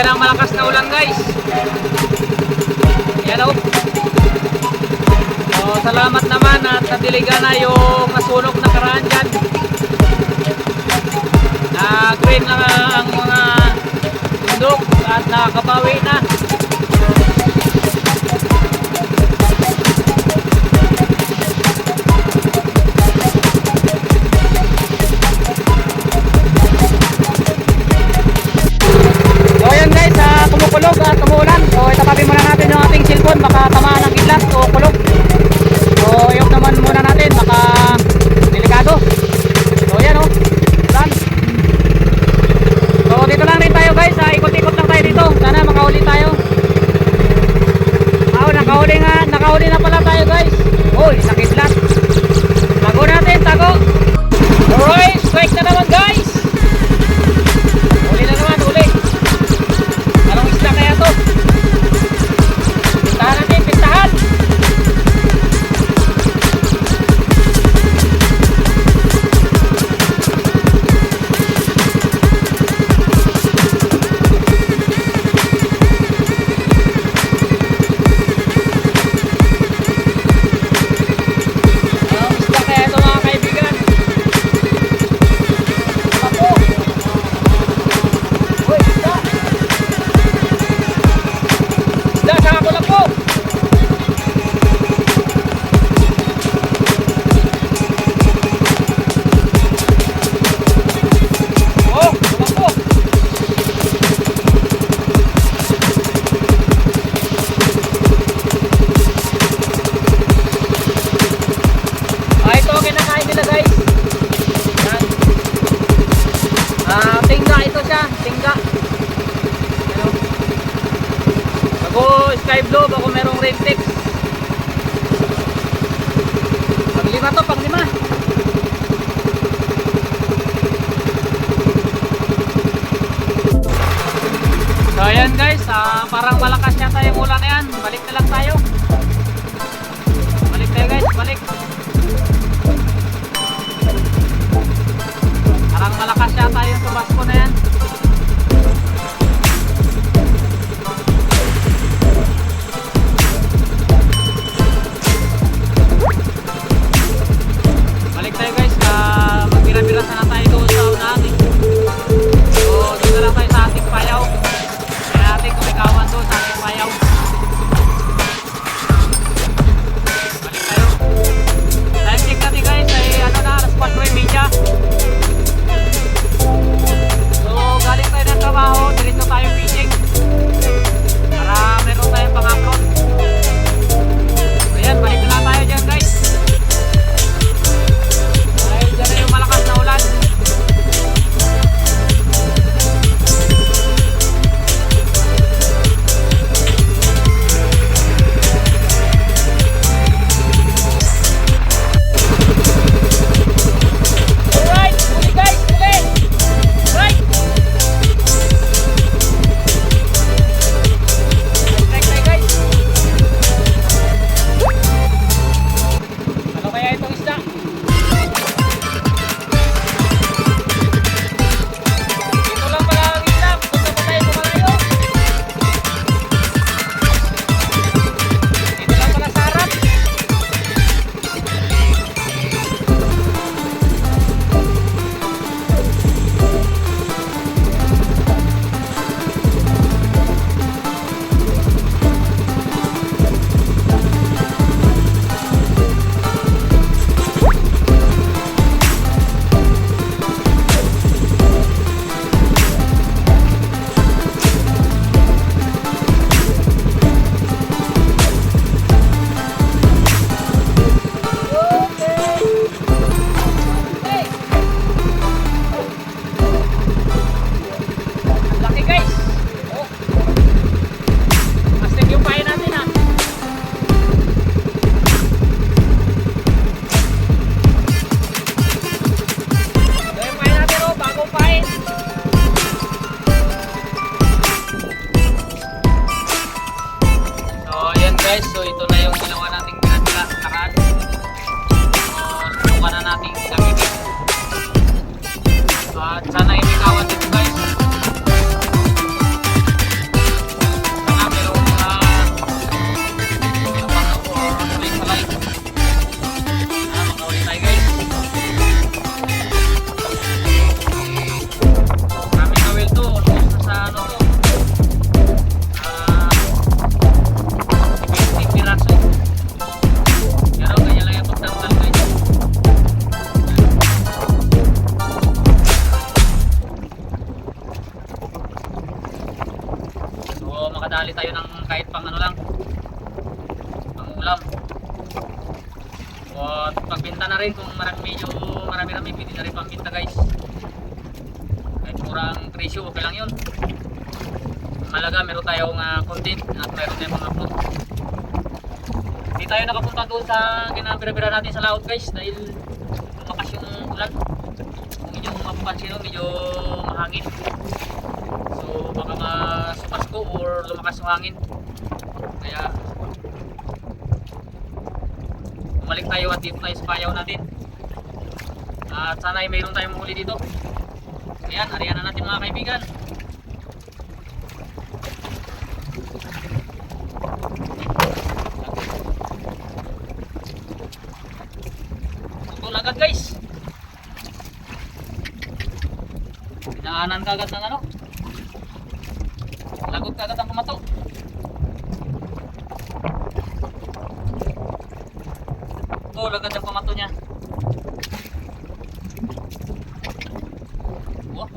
ng malakas na ulan guys. Yan o. So salamat naman at nadiligan na yung nasunog na karaan dyan. Green lang ang mga bundok at nakabawi na. Kumukulog at umuulan. So itapabi muna natin yung ating cellphone, baka tamaan ng kidlat o kulog. So i-off naman muna natin, baka delikado. So yan o, ulan. So dito lang rin tayo guys, ikot-ikot lang tayo dito. Sana makahuli tayo. Nakahuli na pala tayo guys. Uy, nakidlat. Tago natin, tago. Alright, strike na naman guys. Huli na naman, huli. Anong isla kaya to? Pintahan natin, pintahan! ulam. At pagbenta na rin kung medyo marami-rami, pwede na rin pangbenta guys. Kahit murang presyo, okay lang yun. Malaga, meron tayong content at meron tayong mga upload. Hindi tayo nakapunta doon sa kinabira-bira natin sa laot guys dahil lumakas yung ulan. Kung medyo mapapansin nyo, medyo mahangin. So baka masupasko or lumakas yung hangin. Kaya bumalik tayo at dito tayo sa payaw natin. At sana ay mayroon tayong mahuli dito. Ayan, ariyan na natin mga kaibigan. Agad guys, pinaanan ka agad ng ano, lagot ka agad ang kumato. Oh, agad ang kumato niya. Oh,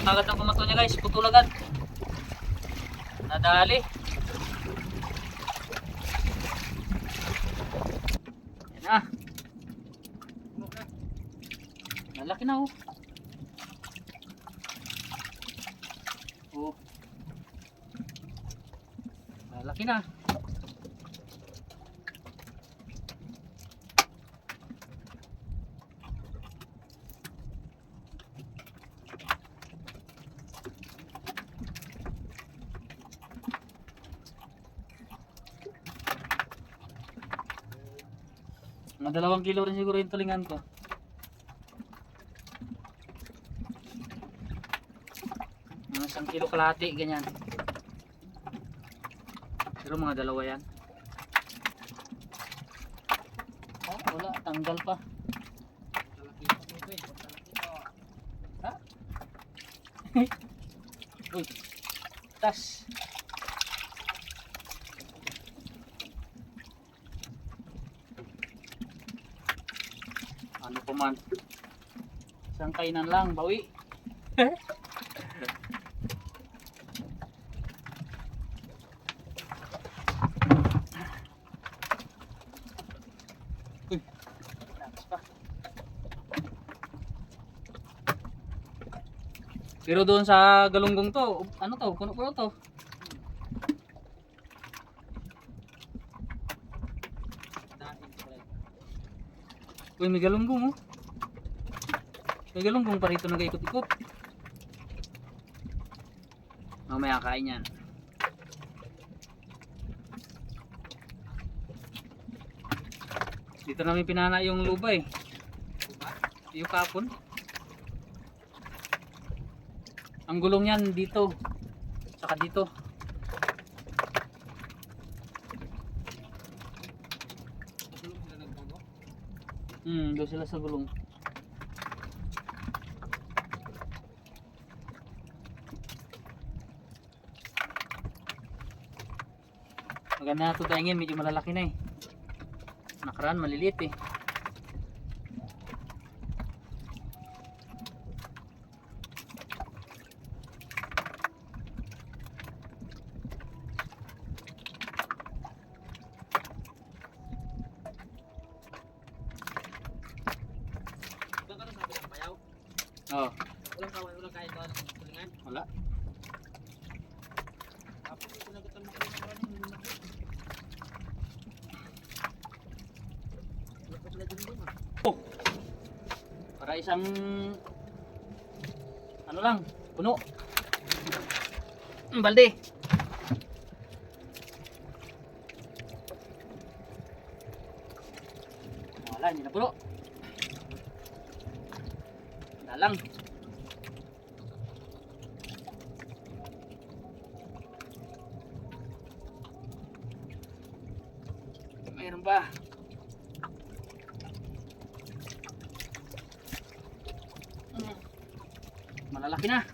agad ang kumato niya guys, putol agad, nadali. Yan na. Malaki na oh. Oh. Malaki na. Mga 2 kilo rin siguro yung tulingan ko. Mga 1 kilo kalahati, ganyan. Pero mga 2 yan. Oh, wala, tanggal pa. Ha? Uy, tas. Ano pa man, isang kainan lang, bawi. Uy, lakas pa. Pero doon sa galunggong to, ano to, puno-puno to. Uy, may galunggong oh. May galunggong pa rito nag-ikot-ikot. Mamaya kain yan. Dito namin pinana yung lubay. Yung kapon. Ang gulong yan dito. Saka dito. Doon sila sa gulong. Maganda na ito dahingin, medyo malalaki na eh. Nakaraan maliliit eh. Oh. Walang kain doon ng tulingan? Wala. Tapos ito nagutan mo kayo ng oh. Para isang ano lang, puno. Balde. Wala, hindi na puno. Lang. Mayroon ba? Malalaki na.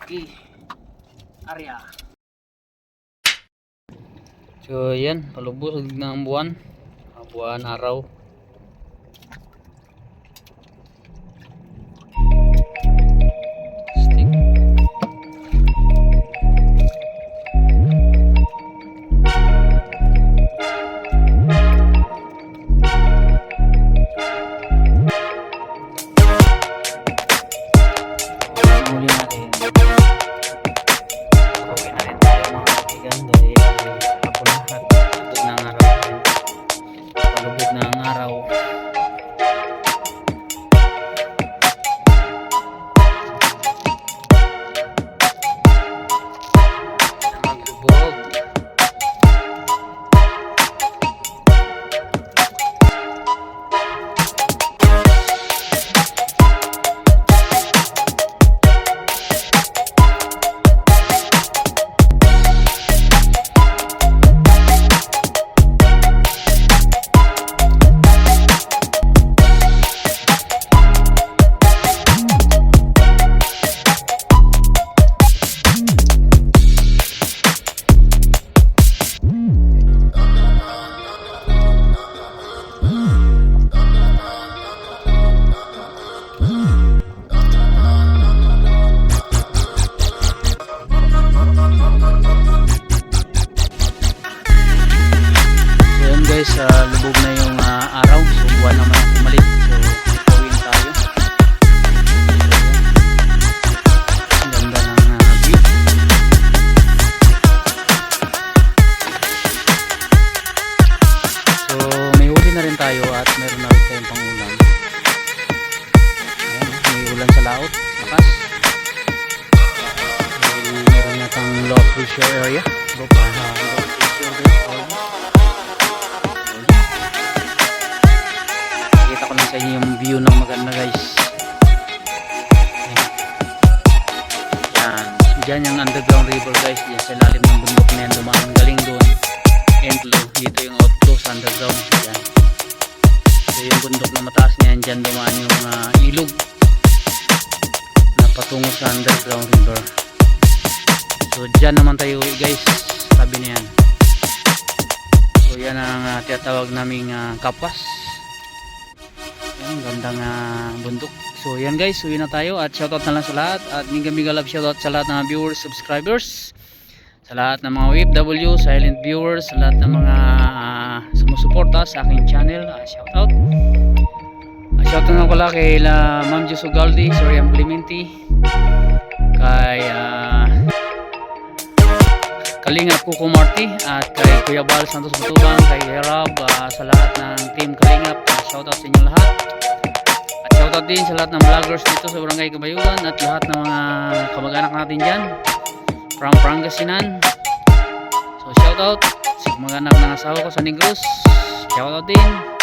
Lucky area. So yan, palubos ng buwan, araw. Stick. Muli natin. Okay na rin tayo mga kaibigan dahil hapon na at palubog na ang araw. Palubog na ang araw. Maglubog. Guys, lubog na yung araw, so buwan naman ang pumalit, so ipawin tayo. Ang ganda ng view. So may huli na rin tayo at meron na rin tayong pangulam. Ayan, may ulan sa laot, lakas. Meron na tang low pressure area, low pressure area. Kita ko lang sa inyo yung view ng maganda guys. Yan. Diyan yung underground river guys. Diyan sa lalim ng bundok na yan. Dumaan galing doon. Entlo. Dito yung outflow sa underground. Yan. So yung bundok na mataas na yan. Diyan dumaan yung ilog na patungo sa underground river. So diyan naman tayo guys. Sabi na yan. So yan ang tinatawag naming kapas. Ang gandang bundok. So yan guys, uwi na tayo at shoutout na lang sa lahat at mega love shoutout sa lahat ng viewers, subscribers, sa lahat ng mga OFW, silent viewers, sa lahat ng mga sumusuporta sa aking channel. Shoutout. Shoutout nga pala kay Ma'am Jus Ugaldi, Soriam Clementi, kay Kalingap Kuko Marty at kay Kuya Bal Santos Matubang, kay Herab, sa lahat ng team Kalingap. Shoutout sa inyo lahat. At shoutout din sa lahat ng vloggers dito sa Barangay Kabayugan at lahat ng mga kamag-anak natin dyan from Pangasinan. So shoutout sa kamag-anak ng asawa ko sa Negros. Shoutout din.